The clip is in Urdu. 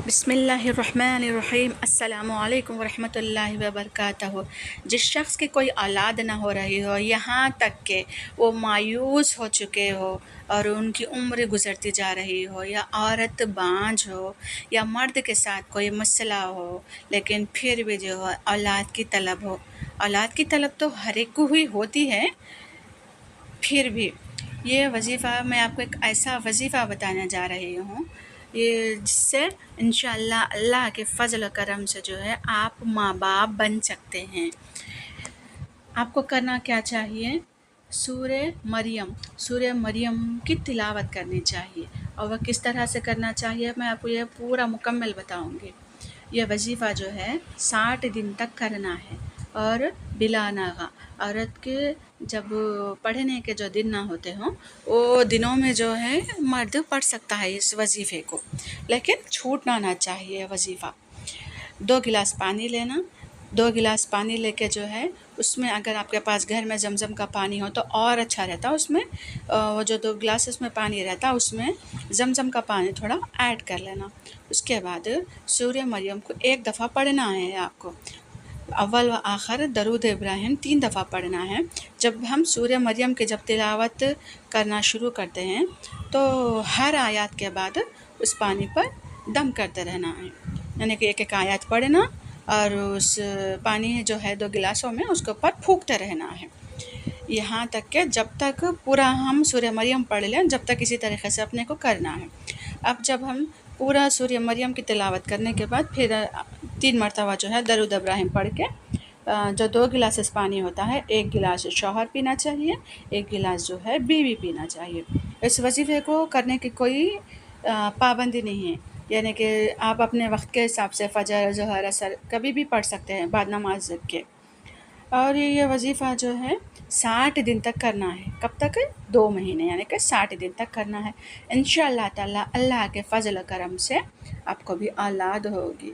بسم اللہ الرحمن الرحیم۔ السلام علیکم ورحمۃ اللہ وبرکاتہ۔ جس شخص کی کوئی اولاد نہ ہو رہی ہو، یہاں تک کہ وہ مایوس ہو چکے ہو اور ان کی عمر گزرتی جا رہی ہو، یا عورت بانجھ ہو، یا مرد کے ساتھ کوئی مسئلہ ہو، لیکن پھر بھی جو ہے اولاد کی طلب ہو۔ اولاد کی طلب تو ہر ایک کو ہی ہوتی ہے، پھر بھی یہ وظیفہ میں آپ کو ایک ایسا وظیفہ بتانے جا رہی ہوں، یہ جس سے انشاءاللہ اللہ کے فضل و کرم سے جو ہے آپ ماں باپ بن سکتے ہیں۔ آپ کو کرنا کیا چاہیے؟ سورہ مریم کی تلاوت کرنی چاہیے، اور وہ کس طرح سے کرنا چاہیے میں آپ کو یہ پورا مکمل بتاؤں گی۔ یہ وظیفہ جو ہے 60 دن تک کرنا ہے، اور بلا ناغہ۔ عورت کے جب پڑھنے کے جو دن نہ ہوتے ہوں، وہ دنوں میں جو ہے مرد پڑھ سکتا ہے اس وظیفے کو، لیکن چھوٹنا نہ چاہیے وظیفہ۔ 2 گلاس پانی لینا، 2 گلاس پانی لے کے جو ہے اس میں، اگر آپ کے پاس گھر میں زمزم کا پانی ہو تو اور اچھا رہتا، اس میں وہ جو 2 گلاس اس میں پانی رہتا، اس میں زمزم کا پانی تھوڑا ایڈ کر لینا۔ اس کے بعد سورہ مریم کو 1 دفعہ پڑھنا ہے آپ کو، اول و آخر درود ابراہیم 3 دفعہ پڑھنا ہے۔ جب ہم سورہ مریم کی جب تلاوت کرنا شروع کرتے ہیں تو ہر آیات کے بعد اس پانی پر دم کرتے رہنا ہے، یعنی کہ ایک آیات پڑھنا اور اس پانی جو ہے 2 گلاسوں میں اس کے اوپر پھونکتے رہنا ہے، یہاں تک کہ جب تک پورا ہم سورہ مریم پڑھ لیں، جب تک اسی طریقے سے اپنے کو کرنا ہے۔ اب جب ہم پورا سورہ مریم کی تلاوت کرنے کے بعد پھر 3 مرتبہ جو ہے درود ابراہیم پڑھ کے، جو 2 گلاس پانی ہوتا ہے، 1 گلاس شوہر پینا چاہیے، 1 گلاس جو ہے بیوی پینا چاہیے۔ اس وظیفے کو کرنے کی کوئی پابندی نہیں ہے، یعنی کہ آپ اپنے وقت کے حساب سے فجر، ظہر، عصر کبھی بھی پڑھ سکتے ہیں بعد نماز کے۔ اور یہ وظیفہ جو ہے 60 دن تک کرنا ہے۔ کب تک؟ 2 مہینے، یعنی کہ 60 دن تک کرنا ہے۔ انشاءاللہ تعالی اللہ کے فضل و کرم سے آپ کو بھی اولاد ہوگی۔